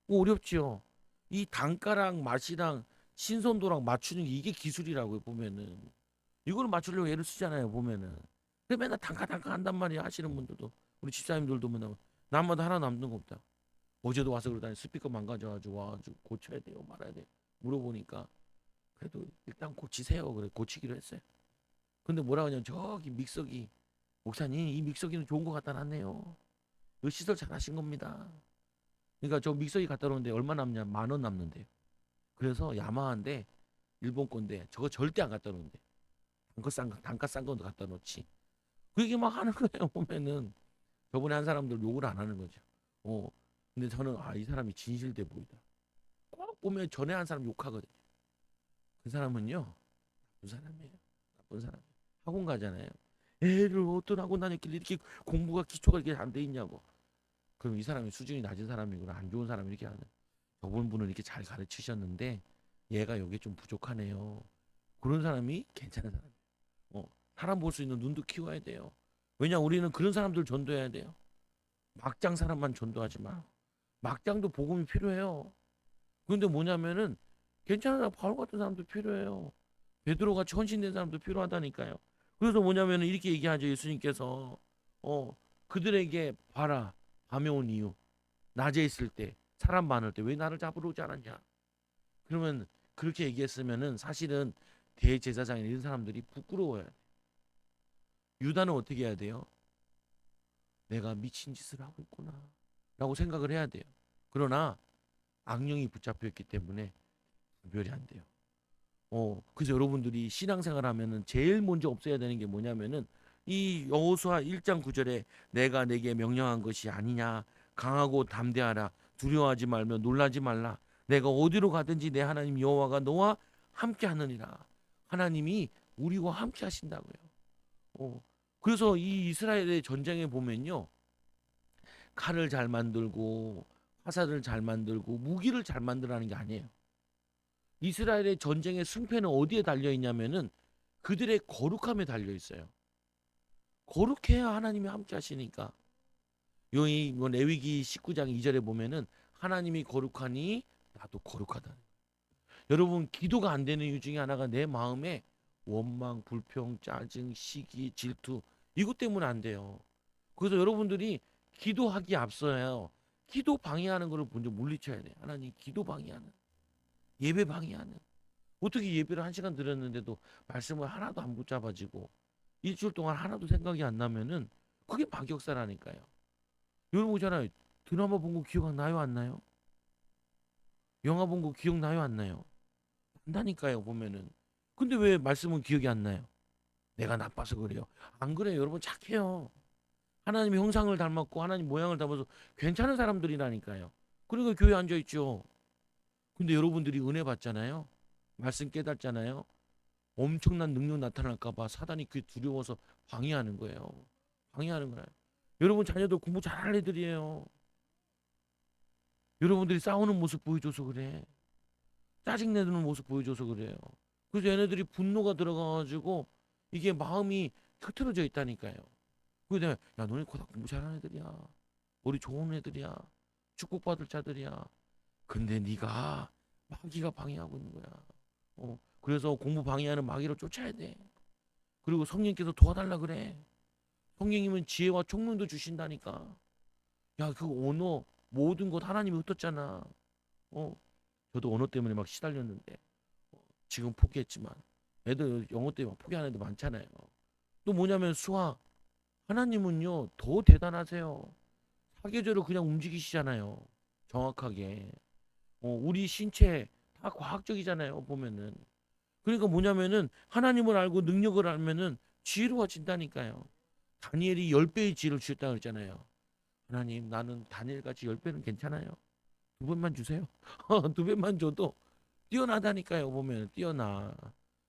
뭐 어렵지요. 이 단가랑 맛이랑 신선도랑 맞추는 게 이게 기술이라고요, 보면은. 이걸 맞추려고 애를 쓰잖아요, 보면은. 근데 맨날 단가 한단 말이야, 하시는 분들도. 우리 집사님들도 맨날 남마다 하나 남는 거 없다. 어제도 와서 그러다니 스피커 망가져가지고 와가지고 고쳐야 돼요, 말아야 돼. 물어보니까 그래도 일단 고치세요. 그래 고치기로 했어요. 근데 뭐라 그러냐면 저기 믹서기 목사님 이 믹서기는 좋은 거 갖다 놨네요. 이거 시설 잘 하신 겁니다. 그러니까 저 믹서기 갖다 놓는데 얼마 남냐? 10,000원 남는데요. 그래서 야마한데 일본 건데 저거 절대 안 갖다 놓는데 단가 싼 것도 갖다 놓지. 그 얘기 막 하는 거예요. 보면은 저번에 한 사람들 욕을 안 하는 거죠. 어 근데 저는 이 사람이 진실돼 보이다. 꼭 보면 전에 한 사람 욕하거든요. 그 사람은요 나쁜 사람이에요. 나쁜 사람. 학원 가잖아요. 애를 어떤 학원 다녔길래 이렇게 공부가 기초가 이렇게 안 돼 있냐고. 그럼 이 사람이 수준이 낮은 사람이구나 안 좋은 사람이 이렇게 하는. 저번 분은 이렇게 잘 가르치셨는데 얘가 여기 좀 부족하네요. 그런 사람이 괜찮은 사람이에요. 사람 볼 수 있는 눈도 키워야 돼요. 왜냐 우리는 그런 사람들 전도해야 돼요. 막장 사람만 전도하지 마. 막장도 복음이 필요해요. 그런데 뭐냐면은 괜찮은 바울 같은 사람도 필요해요. 베드로 같이 헌신된 사람도 필요하다니까요. 그래서 뭐냐면은 이렇게 얘기하죠. 예수님께서 그들에게 봐라 밤에 온 이유 낮에 있을 때 사람 많을 때 왜 나를 잡으러 오지 않았냐. 그러면 그렇게 얘기했으면은 사실은 대제사장이나 이런 사람들이 부끄러워요. 유다는 어떻게 해야 돼요? 내가 미친 짓을 하고 있구나 라고 생각을 해야 돼요. 그러나 악령이 붙잡혀 있기 때문에 구별이 안 돼요. 그래서 여러분들이 신앙생활 하면은 제일 먼저 없어야 되는 게 뭐냐면은 이 여호수아 1장 9절에 내가 내게 명령한 것이 아니냐, 강하고 담대하라, 두려워하지 말며 놀라지 말라, 내가 어디로 가든지 내 하나님 여호와가 너와 함께 하느니라. 하나님이 우리와 함께 하신다고요. 어, 그래서 이 이스라엘의 전쟁에 보면요, 칼을 잘 만들고 화살을 잘 만들고 무기를 잘 만들라는 게 아니에요. 이스라엘의 전쟁의 승패는 어디에 달려 있냐면은 그들의 거룩함에 달려 있어요. 거룩해야 하나님이 함께 하시니까. 여기 뭐 레위기 19장 2절에 보면은 하나님이 거룩하니 나도 거룩하다. 여러분, 기도가 안 되는 이유 중에 하나가 내 마음에 원망, 불평, 짜증, 시기, 질투, 이것 때문에 안 돼요. 그래서 여러분들이 기도하기 앞서요, 기도 방해하는 것을 먼저 물리쳐야 돼요. 하나님, 기도 방해하는, 예배 방해하는. 어떻게 예배를 1시간 드렸는데도 말씀을 하나도 안 붙잡아지고 일주일 동안 하나도 생각이 안 나면은 그게 막역사라니까요. 여러분 있잖아요. 드라마 본 거 기억 나요, 안 나요? 영화 본 거 기억나요, 안 나요? 난다니까요, 보면은. 근데 왜 말씀은 기억이 안 나요? 내가 나빠서 그래요. 안 그래요. 여러분 착해요. 하나님의 형상을 닮았고 하나님 모양을 닮아서 괜찮은 사람들이라니까요. 그러니까 교회 앉아 있죠. 근데 여러분들이 은혜 받잖아요. 말씀 깨닫잖아요. 엄청난 능력 나타날까 봐 사단이 그게 두려워서 방해하는 거예요. 방해하는 거예요. 여러분 자녀들 공부 잘할 애들이에요. 여러분들이 싸우는 모습 보여줘서 그래. 짜증내는 모습 보여줘서 그래요. 그래서 얘네들이 분노가 들어가가지고 이게 마음이 흐트러져 있다니까요. 그래서 내가, 야, 너네 다 공부 잘하는 애들이야. 머리 좋은 애들이야. 축복받을 자들이야. 근데 네가 마귀가 방해하고 있는 거야. 그래서 공부 방해하는 마귀를 쫓아야 돼. 그리고 성령께서 도와달라 그래. 성령님은 지혜와 총명도 주신다니까. 야, 그 언어 모든 것 하나님이 흩었잖아. 어, 저도 언어 때문에 막 시달렸는데 지금 포기했지만 애들 영어 때문에 막 포기하는 애들 많잖아요. 또 뭐냐면 수학. 하나님은요 더 대단하세요. 사계절을 그냥 움직이시잖아요. 정확하게. 우리 신체 다 과학적이잖아요. 보면은. 그러니까 뭐냐면은 하나님을 알고 능력을 알면은 지혜로워진다니까요. 다니엘이 10배의 지혜를 주셨다 그랬잖아요. 하나님, 나는 다니엘같이 10배는 괜찮아요. 2배만 주세요. 2배만 줘도 뛰어나다니까요. 보면 뛰어나.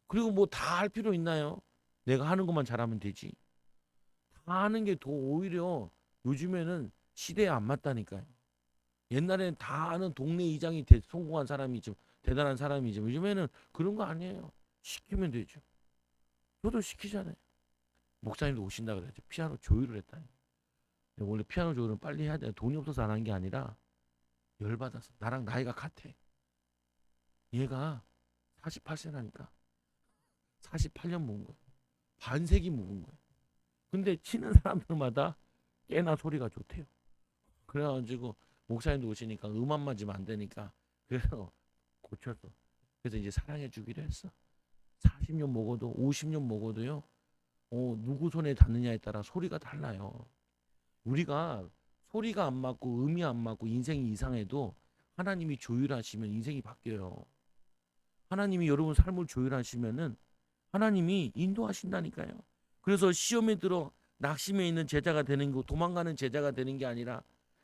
그리고 뭐 다 할 필요 있나요? 내가 하는 것만 잘하면 되지. 다 하는 게 더 오히려 요즘에는 시대에 안 맞다니까요. 옛날에는 다 아는 동네 이장이 성공한 사람이죠. 대단한 사람이죠. 요즘에는 그런 거 아니에요. 시키면 되죠. 저도 시키잖아요. 목사님도 오신다 그래야죠. 피아노 조율을 했다니. 원래 피아노 조율은 빨리 해야 돼. 돈이 없어서 안 한 게 아니라 열받아서. 나랑 나이가 같아. 얘가 48세라니까. 48년 묵은 거야. 반세기 묵은 거야. 근데 치는 사람들마다 꽤나 소리가 좋대요. 그래가지고 목사님도 오시니까 음악 맞으면 안 되니까 그래서 고쳤어. 그래서 이제 사랑해 주기로 했어. 40년 먹어도 50년 먹어도요. 누구 손에 닿느냐에 따라 소리가 달라요. 우리가 소리가 안 맞고 음이 안 맞고 인생이 이상해도 하나님이 조율하시면 인생이 바뀌어요. 하나님이 여러분 삶을 조율하시면은 하나님이 인도하신다니까요. 그래서 시험에 들어 낙심해 있는 제자가 되는 거, 도망가는 제자가 되는 게 아니라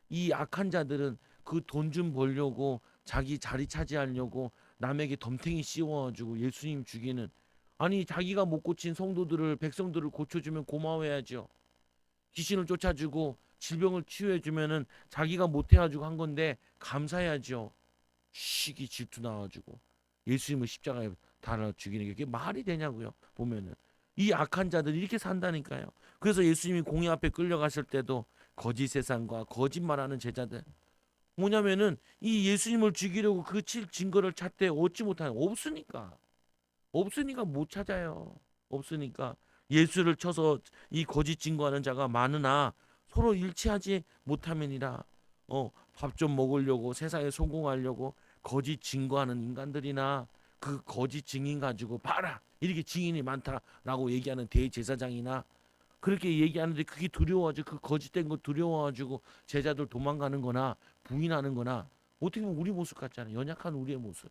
이 악한 자들은 그 돈 좀 벌려고 자기 자리 차지하려고 남에게 덤탱이 씌워가지고 예수님 죽이는, 아니 자기가 못 고친 성도들을 백성들을 고쳐주면 고마워해야죠. 귀신을 쫓아주고 질병을 치유해주면은 자기가 못해가지고 한 건데 감사해야죠. 시기 질투 나와가지고 예수님을 십자가에 달아 죽이는 게 그게 말이 되냐고요. 보면은 이 악한 자들이 이렇게 산다니까요. 그래서 예수님이 공의 앞에 끌려갔을 때도 거짓 세상과 거짓말하는 제자들, 뭐냐면은 이 예수님을 죽이려고 그 칠 증거를 찾되 얻지 못하는, 없으니까 못 찾아요. 없으니까 예수를 쳐서 이 거짓 증거하는 자가 많으나 서로 일치하지 못함이니라. 밥 좀 먹으려고 세상에 성공하려고 거짓 증거하는 인간들이나 그 거짓 증인 가지고 봐라 이렇게 증인이 많다라고 얘기하는 대제사장이나 그렇게 얘기하는데 그게 두려워가지고 그 거짓된 거 두려워가지고 제자들 도망가는 거나 부인하는 거나 어떻게 보면 우리 모습 같잖아요. 연약한 우리의 모습.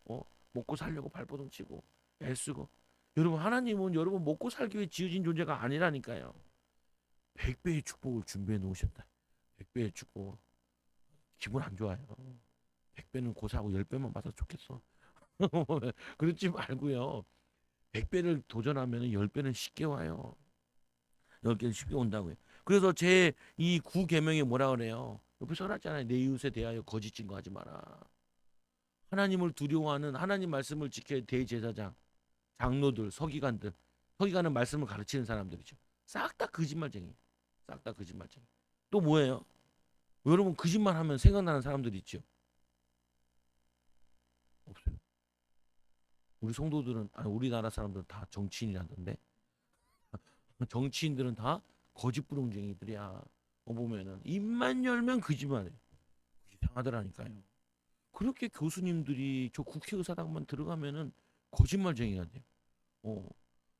어? 먹고 살려고 발버둥 치고 애쓰고 여러분 하나님은 여러분 먹고 살기 위해 지어진 존재가 아니라니까요. 100배의 축복을 준비해 놓으셨다. 100배의 축복. 기분 안 좋아요. 100배는 고사하고 10배만 받아도 좋겠어. 그렇지 말고요. 100배를 도전하면 10배는 쉽게 와요. 10개는 쉽게 온다고요. 그래서 제 이 구계명에 뭐라 그래요? 옆에 써놨잖아요. 내 이웃에 대하여 거짓 증거하지 마라. 하나님을 두려워하는 하나님 말씀을 지켜야 대제사장, 장로들, 서기관들. 서기관은 말씀을 가르치는 사람들이죠. 싹 다 거짓말쟁이. 싹 다 거짓말쟁이. 또 뭐예요? 여러분 거짓말하면 생각나는 사람들이 있죠. 없어요. 우리 성도들은 아니 우리나라 사람들은 다 정치인이라던데. 정치인들은 다 거짓부렁쟁이들이야. 보면은 입만 열면 거짓말해. 이상하더라니까요. 그렇게 교수님들이 저 국회의사당만 들어가면은 거짓말쟁이가 돼요. 어.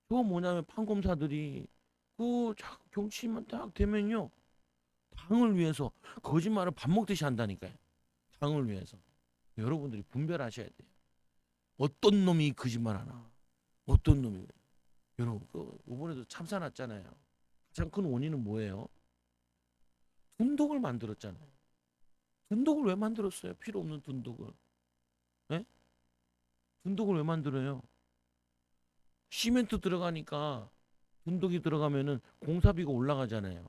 저 뭐냐면 판검사들이 정치인만 딱 되면요. 당을 위해서 거짓말을 밥 먹듯이 한다니까요. 당을 위해서. 여러분들이 분별하셔야 돼요. 어떤 놈이 거짓말 하나. 어떤 놈이. 여러분 이번에도 참사 났잖아요. 가장 큰 원인은 뭐예요? 둔독을 만들었잖아요. 둔독을 왜 만들었어요? 필요 없는 둔독을. 예? 둔독을 왜 만들어요? 시멘트 들어가니까 둔독이 들어가면은 공사비가 올라가잖아요.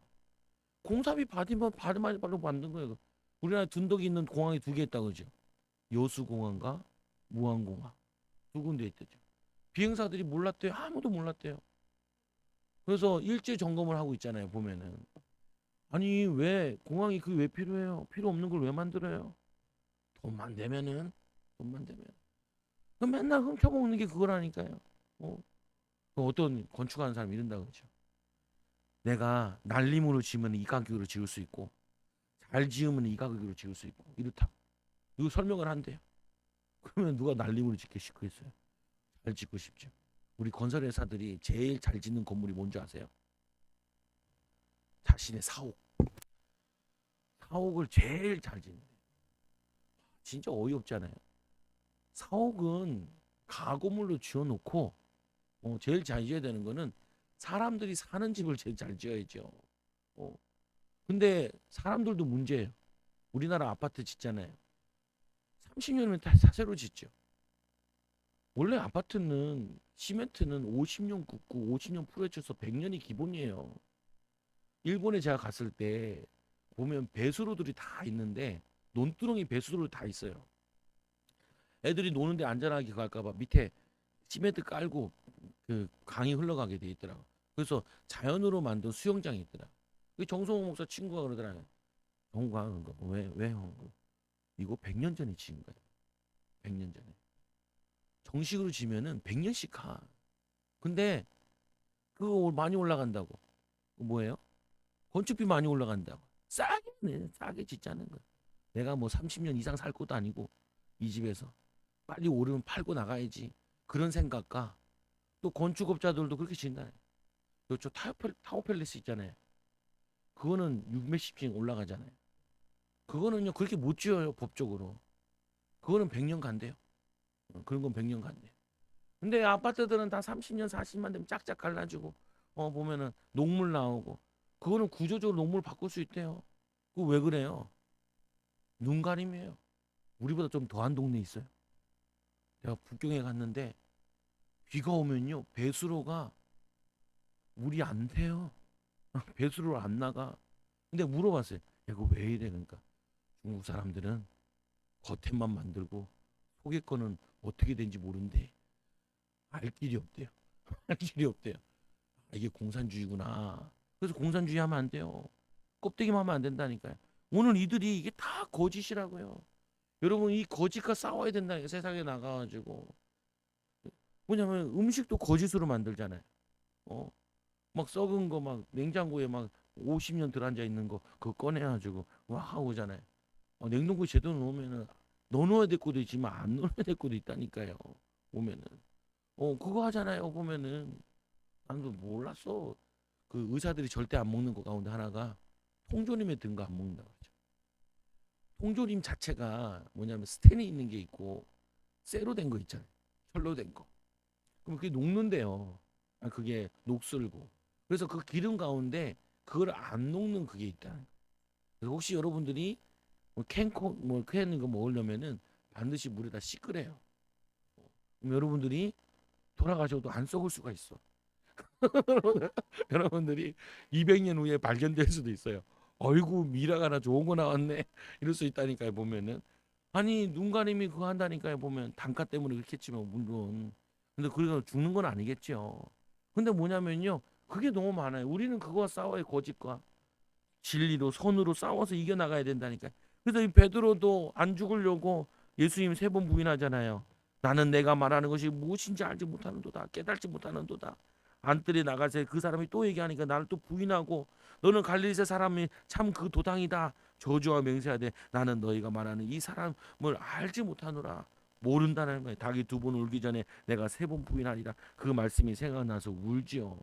공사비 받으면 바로 만든 거예요. 우리나라에 둔독이 있는 공항이 두 개 있다고 그러죠. 여수공항과 무안공항 두 군데 있대죠. 비행사들이 몰랐대요. 아무도 몰랐대요. 그래서 일제 점검을 하고 있잖아요. 보면은 아니 왜 공항이 그게 왜 필요해요? 필요 없는 걸 왜 만들어요? 돈만 되면은 돈만 되면 그 맨날 훔쳐먹는 게 그거라니까요. 어? 그 어떤 건축하는 사람이 이런다 그러죠. 내가 날림으로 지으면 이 가격으로 지을 수 있고 잘 지으면 이 가격으로 지을 수 있고 이렇다. 이거 설명을 한대요. 그러면 누가 날림으로 짓게 시켰어요? 잘 짓고 싶죠. 우리 건설회사들이 제일 잘 짓는 건물이 뭔지 아세요? 자신의 사옥. 사옥을 제일 잘 짓는. 진짜 어이없잖아요. 사옥은 가구물로 지어놓고 제일 잘 지어야 되는 거는 사람들이 사는 집을 제일 잘 지어야죠. 어. 근데 사람들도 문제예요. 우리나라 아파트 짓잖아요. 30년이면 다 사세로 짓죠. 원래 아파트는 시멘트는 50년 굽고 50년 풀어져서 100년이 기본이에요. 일본에 제가 갔을 때 보면 배수로들이 다 있는데 논두렁이 배수로로 다 있어요. 애들이 노는데 안전하게 갈까봐 밑에 시멘트 깔고 그 강이 흘러가게 돼 있더라고. 그래서 자연으로 만든 수영장이 있더라. 그 정성호 목사 친구가 그러더라고요. 정우가 그런 거 왜 형? 이거 100년 전에 지은 거야. 100년 전에. 정식으로 지면은 100년씩 가. 근데 그거 많이 올라간다고. 뭐예요? 건축비 많이 올라간다고. 싸게 짓자는 거야. 내가 뭐 30년 이상 살 것도 아니고 이 집에서 빨리 오르면 팔고 나가야지. 그런 생각과 또 건축업자들도 그렇게 짓나요? 저 타워 팰리스 있잖아요. 그거는 6몇십 층 올라가잖아요. 그거는요 그렇게 못 지어요 법적으로. 그거는 100년 간대요. 그런 건 100년 간대요. 근데 아파트들은 다 30년 40만 되면 짝짝 갈라지고 보면은 녹물 나오고 그거는 구조적으로 녹물 바꿀 수 있대요. 그거 왜 그래요? 눈 가림이에요. 우리보다 좀 더한 동네 있어요. 내가 북경에 갔는데 비가 오면요 배수로가 물이 안 새요. 배수로를 안 나가. 근데 물어봤어요. 야, 이거 왜 이래? 그러니까 중국 사람들은 겉에만 만들고 속의 거는 어떻게 된지 모른대. 알 길이 없대요. 알 길이 없대요. 이게 공산주의구나. 그래서 공산주의 하면 안 돼요. 껍데기만 하면 안 된다니까요. 오늘 이들이 이게 다 거짓이라고요. 여러분 이 거짓과 싸워야 된다니까 세상에 나가가지고. 뭐냐면 음식도 거짓으로 만들잖아요. 어? 막 썩은 거 막 냉장고에 막 50년 들어앉아 있는 거 그거 꺼내가지고 와 오잖아요. 냉동고에 제대로 넣으면은 넣어놓아야 될 것도 있지만 안 넣어야 될 것도 있다니까요. 보면은. 그거 하잖아요. 보면은 나도 몰랐어. 그 의사들이 절대 안 먹는 거 가운데 하나가 통조림에 든 거 안 먹는다 그러죠. 통조림 자체가 뭐냐면 스텐이 있는 게 있고 쇠로 된 거 있잖아요. 철로 된 거. 그럼 그게 녹는데요. 그게 녹슬고. 그래서 그 기름 가운데 그걸 안 녹는 그게 있다. 그래서 혹시 여러분들이 뭐 캔코 캔 이거 먹으려면은 반드시 물에다 씻으래요. 그럼 여러분들이 돌아가셔도 안 썩을 수가 있어. 여러분들이 200년 후에 발견될 수도 있어요. 어이구 미라가 나 좋은 거 나왔네. 이럴 수 있다니까요. 보면은 아니 눈 가림이 그거 한다니까요. 보면 단가 때문에 그렇겠지만 물론 근데 그래서 죽는 건 아니겠죠. 근데 뭐냐면요. 그게 너무 많아요. 우리는 그거와 싸워요. 거짓과 진리로 선으로 싸워서 이겨나가야 된다니까. 그래서 이 베드로도 안 죽으려고 예수님 3번 부인하잖아요. 나는 내가 말하는 것이 무엇인지 알지 못하는도다. 깨달지 못하는도다. 안뜰에 나가서 그 사람이 또 얘기하니까 나를 또 부인하고 너는 갈릴리 사람이 참 그 도당이다. 저주와 맹세하되 나는 너희가 말하는 이 사람을 알지 못하노라. 모른다는 거예요. 닭이 2번 울기 전에 내가 3번 부인하리라. 그 말씀이 생각나서 울지요.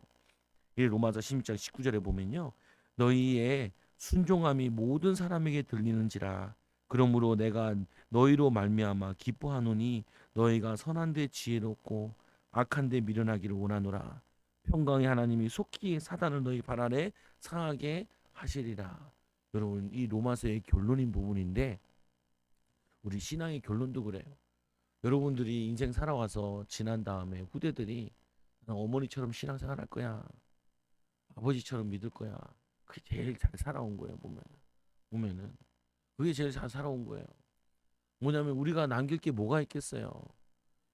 이 로마서 16장 19절에 보면요. 너희의 순종함이 모든 사람에게 들리는지라. 그러므로 내가 너희로 말미암아 기뻐하노니 너희가 선한데 지혜롭고 악한데 미련하기를 원하노라. 평강의 하나님이 속히 사단을 너희 발 아래 상하게 하시리라. 여러분 이 로마서의 결론인 부분인데 우리 신앙의 결론도 그래요. 여러분들이 인생 살아와서 지난 다음에 후대들이 나 어머니처럼 신앙생활 할 거야. 아버지처럼 믿을 거야. 그게 제일 잘 살아온 거예요. 보면은 그게 제일 잘 살아온 거예요. 뭐냐면 우리가 남길 게 뭐가 있겠어요.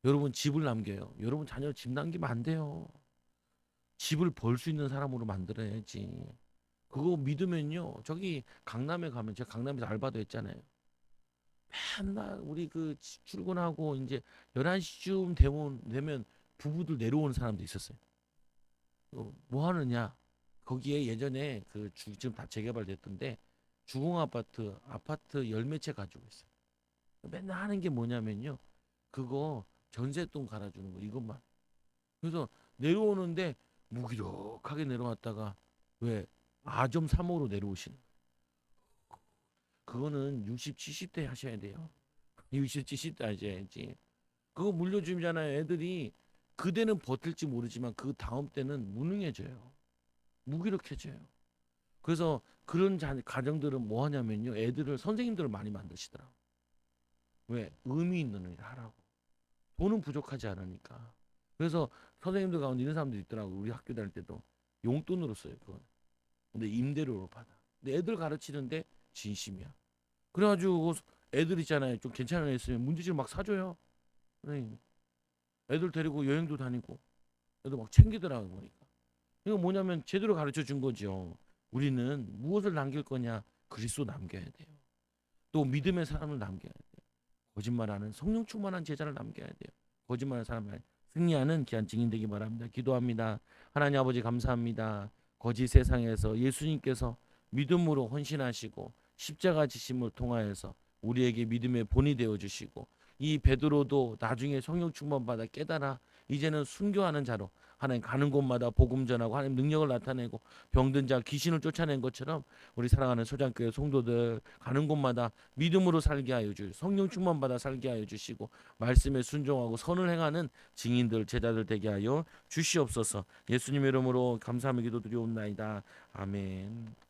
여러분 집을 남겨요. 여러분 자녀 집 남기면 안 돼요. 집을 벌 수 있는 사람으로 만들어야지. 그거 믿으면요. 저기 강남에 가면 제가 강남에서 알바도 했잖아요. 맨날 우리 그 출근하고 이제 11시쯤 되면 부부들 내려오는 사람도 있었어요. 뭐 하느냐? 거기에 예전에 지금 다 재개발됐던데 주공 아파트 열 몇 채 가지고 있어요. 맨날 하는 게 뭐냐면요. 그거 전셋돈 갈아주는 거 이것만. 그래서 내려오는데 무기력하게 내려왔다가 왜 아점 3호로 내려오시는 그거는 60, 70대 하셔야 돼요. 60, 70대 하셔야지. 그거 물려주잖아요. 애들이 그대는 버틸지 모르지만 그 다음 때는 무능해져요. 무기력해져요. 그래서 그런 가정들은 뭐 하냐면요. 애들을 선생님들을 많이 만드시더라고. 왜? 의미 있는 일 하라고. 돈은 부족하지 않으니까. 그래서 선생님들 가운데 이런 사람들이 있더라고. 우리 학교 다닐 때도 용돈으로 써요. 그건. 근데 임대료로 받아. 근데 애들 가르치는데 진심이야. 그래가지고 애들 있잖아요. 좀 괜찮은 애 있으면 문제집 막 사줘요. 선생님. 애들 데리고 여행도 다니고 애들 막 챙기더라고 보니까. 이거 뭐냐면 제대로 가르쳐 준 거죠. 우리는 무엇을 남길 거냐? 그리스도 남겨야 돼요. 또 믿음의 사람을 남겨야 돼요. 거짓말하는 성령 충만한 제자를 남겨야 돼요. 거짓말하는 사람을 승리하는 귀한 증인 되기 바랍니다. 기도합니다. 하나님 아버지 감사합니다. 거짓 세상에서 예수님께서 믿음으로 헌신하시고 십자가 지심을 통하여서 우리에게 믿음의 본이 되어 주시고 이 베드로도 나중에 성령 충만 받아 깨달아 이제는 순교하는 자로 하나님 가는 곳마다 복음 전하고 하나님 능력을 나타내고 병든 자 귀신을 쫓아낸 것처럼 우리 사랑하는 소장교회 성도들 가는 곳마다 믿음으로 살게 하여 주시고 성령 충만 받아 살게 하여 주시고 말씀에 순종하고 선을 행하는 증인들 제자들 되게 하여 주시옵소서. 예수님의 이름으로 감사하며 기도드리옵나이다. 아멘.